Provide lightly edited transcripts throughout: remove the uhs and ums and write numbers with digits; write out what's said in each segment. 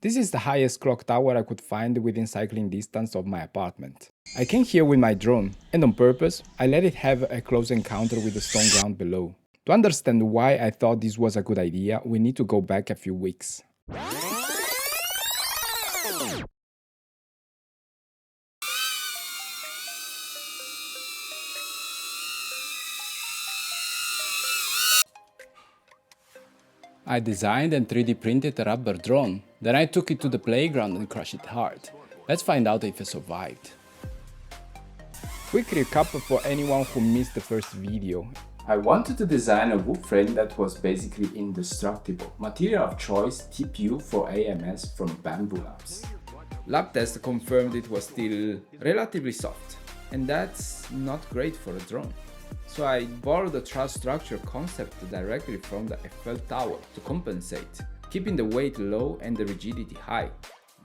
This is the highest clock tower I could find within cycling distance of my apartment. I came here with my drone, and on purpose, I let it have a close encounter with the stone ground below. To understand why I thought this was a good idea, we need to go back a few weeks. I designed and 3D printed a rubber drone. Then I took it to the playground and crushed it hard. Let's find out if it survived. Quick recap for anyone who missed the first video. I wanted to design a wood frame that was basically indestructible. Material of choice TPU for AMS from Bambu Labs. Lab test confirmed it was still relatively soft, and that's not great for a drone. So I borrowed the truss structure concept directly from the Eiffel Tower to compensate, keeping the weight low and the rigidity high.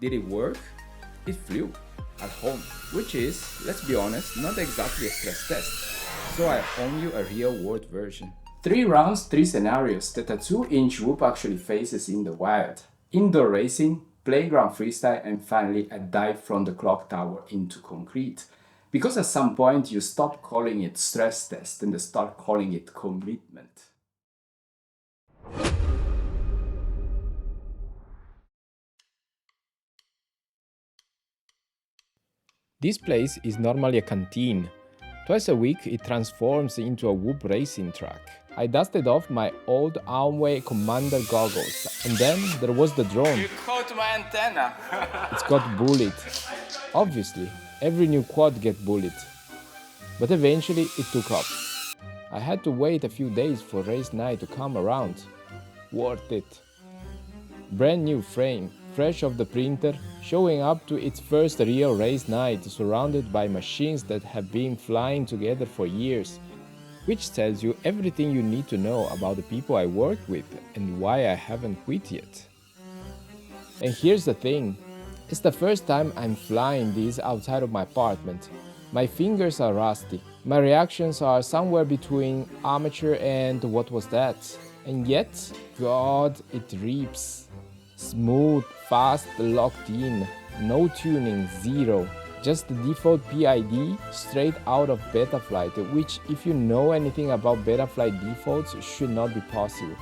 Did it work? It flew at home, which is, let's be honest, not exactly a stress test. So I own you a real-world version. 3 rounds, 3 scenarios that a 2-inch whoop actually faces in the wild. Indoor racing, playground freestyle, and finally a dive from the clock tower into concrete. Because at some point you stop calling it stress test and start calling it commitment. This place is normally a canteen. Twice a week it transforms into a whoop racing track. I dusted off my old Aomway Commander goggles, and then there was the drone. You caught my antenna! It's got bullied. Obviously, every new quad gets bullied. But eventually it took off. I had to wait a few days for race night to come around. Worth it. Brand new frame, fresh off the printer, showing up to its first real race night, surrounded by machines that have been flying together for years, which tells you everything you need to know about the people I work with and why I haven't quit yet. And here's the thing, it's the first time I'm flying these outside of my apartment. My fingers are rusty. My reactions are somewhere between amateur and what was that? And yet, God, it reaps. Smooth, fast, locked in. No tuning, zero. Just the default PID straight out of Betaflight, which if you know anything about Betaflight defaults should not be possible.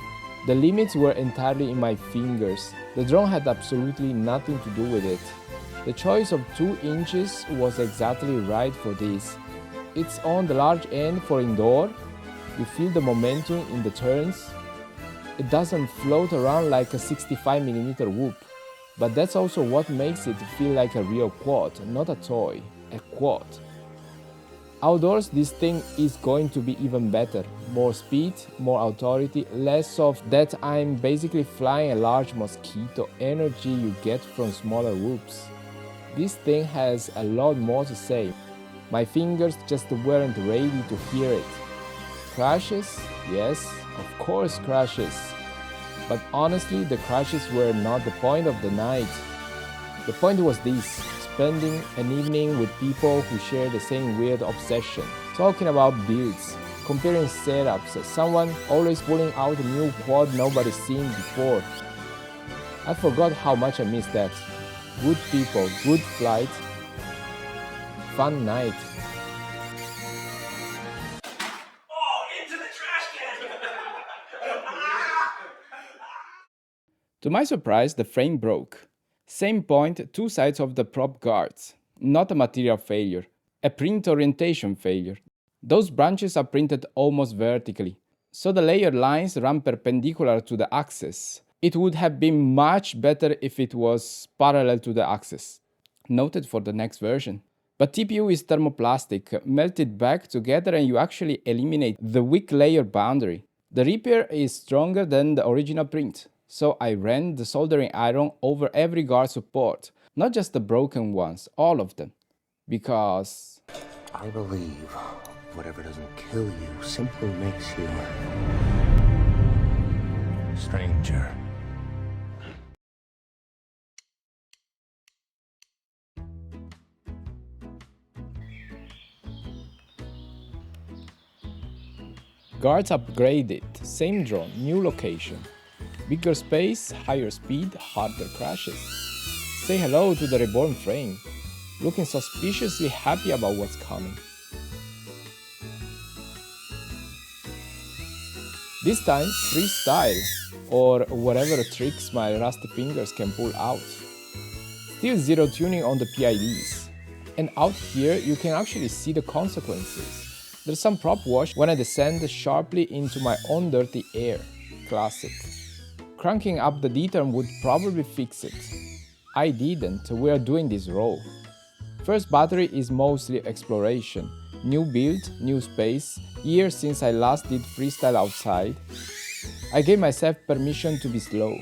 The limits were entirely in my fingers. The drone had absolutely nothing to do with it. The choice of 2 inches was exactly right for this. It's on the large end for indoor. You feel the momentum in the turns. It doesn't float around like a 65mm whoop. But that's also what makes it feel like a real quad, not a toy, a quad. Outdoors, this thing is going to be even better. More speed, more authority, less of that I'm basically flying a large mosquito energy you get from smaller whoops. This thing has a lot more to say. My fingers just weren't ready to hear it. Crashes? Yes, of course crashes. But honestly, the crashes were not the point of the night. The point was this, spending an evening with people who share the same weird obsession. Talking about builds, comparing setups, someone always pulling out a new quad nobody's seen before. I forgot how much I missed that. Good people, good flight, fun night. To my surprise, the frame broke. Same point, 2 sides of the prop guards. Not a material failure, a print orientation failure. Those branches are printed almost vertically, so the layer lines run perpendicular to the axis. It would have been much better if it was parallel to the axis. Noted for the next version. But TPU is thermoplastic, melted back together and you actually eliminate the weak layer boundary. The repair is stronger than the original print. So I ran the soldering iron over every guard support, not just the broken ones, all of them. Because I believe whatever doesn't kill you simply makes you stranger. guards upgraded, same drone, new location. Bigger space, higher speed, harder crashes. Say hello to the reborn frame, looking suspiciously happy about what's coming. This time, freestyle, or whatever tricks my rusty fingers can pull out. Still zero tuning on the PIDs. And out here, you can actually see the consequences. There's some prop wash when I descend sharply into my own dirty air. Classic. Cranking up the D-term would probably fix it. I didn't, we are doing this raw. First battery is mostly exploration. New build, new space, years since I last did freestyle outside. I gave myself permission to be slow.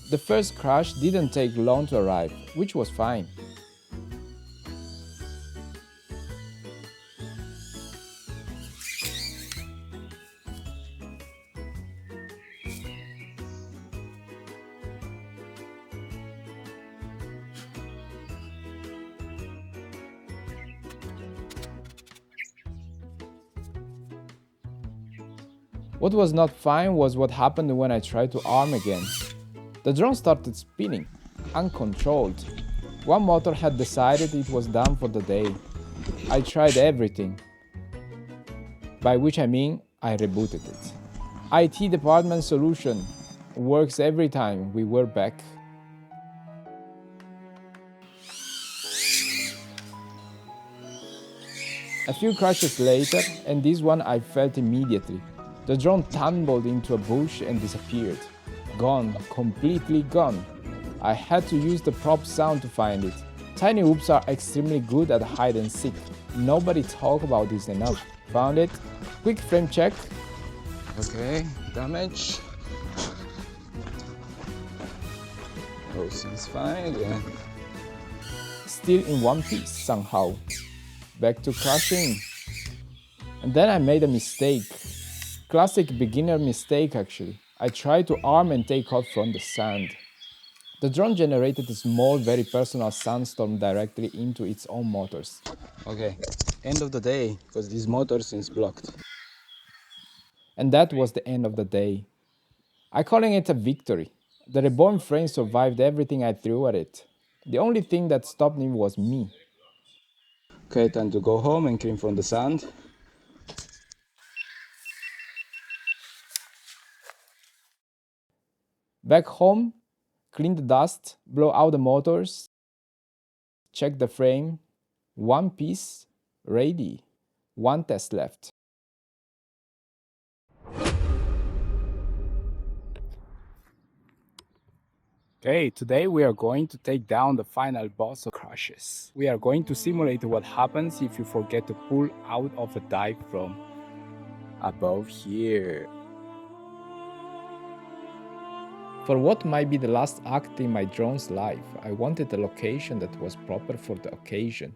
The first crash didn't take long to arrive, which was fine. What was not fine was what happened when I tried to arm again. The drone started spinning, uncontrolled. One motor had decided it was done for the day. I tried everything. By which I mean, I rebooted it. IT department solution. Works every time. We were back. A few crashes later, and this one I felt immediately. The drone tumbled into a bush and disappeared. Gone, completely gone. I had to use the prop sound to find it. Tiny oops are extremely good at hide and seek. Nobody talk about this enough. Found it. Quick frame check. Okay, damage. Oh, seems fine, yeah. Still in one piece somehow. Back to crashing. And then I made a mistake. Classic beginner mistake actually. I tried to arm and take off from the sand. The drone generated a small, very personal sandstorm directly into its own motors. Okay, end of the day, because this motor seems blocked. And that was the end of the day. I'm calling it a victory. The reborn frame survived everything I threw at it. The only thing that stopped me was me. Okay, time to go home and clean from the sand. Back home, clean the dust, blow out the motors, check the frame. One piece, ready. One test left. Okay, today we are going to take down the final boss of crashes. We are going to simulate what happens if you forget to pull out of a dive from above here. For what might be the last act in my drone's life, I wanted a location that was proper for the occasion.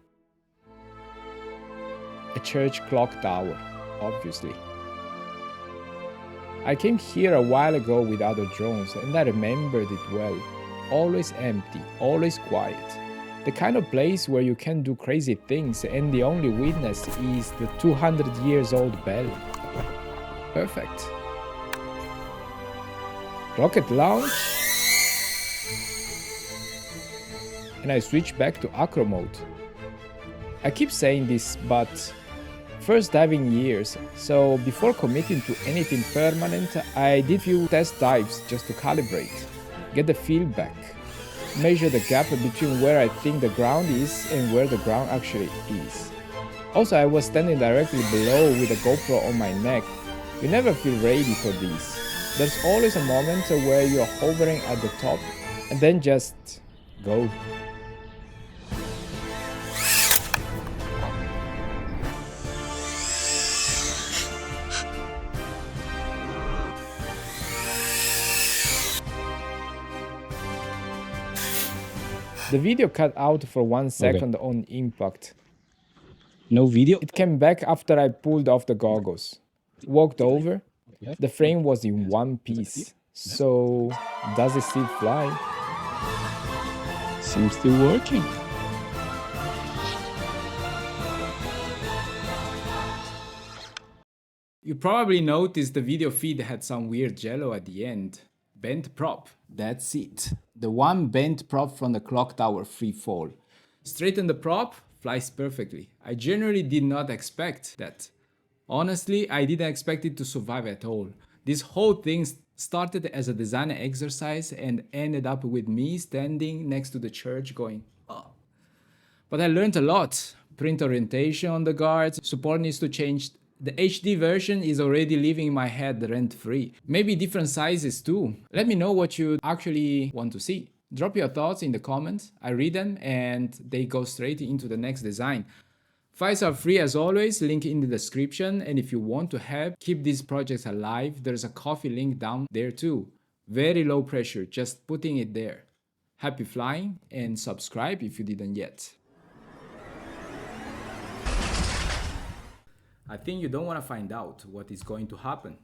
A church clock tower, obviously. I came here a while ago with other drones and I remembered it well. Always empty, always quiet. The kind of place where you can do crazy things and the only witness is the 200 years old bell. Perfect. Rocket launch. And I switch back to acro mode. I keep saying this, but first diving years, so before committing to anything permanent, I did few test dives just to calibrate, get the feel back, measure the gap between where I think the ground is and where the ground actually is. Also, I was standing directly below with a GoPro on my neck. You never feel ready for this. There's always a moment where you're hovering at the top and then just go. The video cut out for 1 second on impact. No video? It came back after I pulled off the goggles. Walked over. The frame was in one piece. So, does it still fly? Seems still working. You probably noticed the video feed had some weird jello at the end. bent prop. That's it. The one bent prop from the clock tower free fall. Straighten the prop, flies perfectly. I generally did not expect that. Honestly, I didn't expect it to survive at all. This whole thing started as a design exercise and ended up with me standing next to the church going, oh. But I learned a lot. Print orientation on the guards, support needs to change. The HD version is already living in my head rent-free. Maybe different sizes too. Let me know what you actually want to see. Drop your thoughts in the comments. I read them and they go straight into the next design. Files are free as always, link in the description, and if you want to help keep these projects alive, there's a Ko-fi link down there too. Very low pressure, just putting it there. Happy flying and subscribe if you didn't yet. I think you don't want to find out what is going to happen.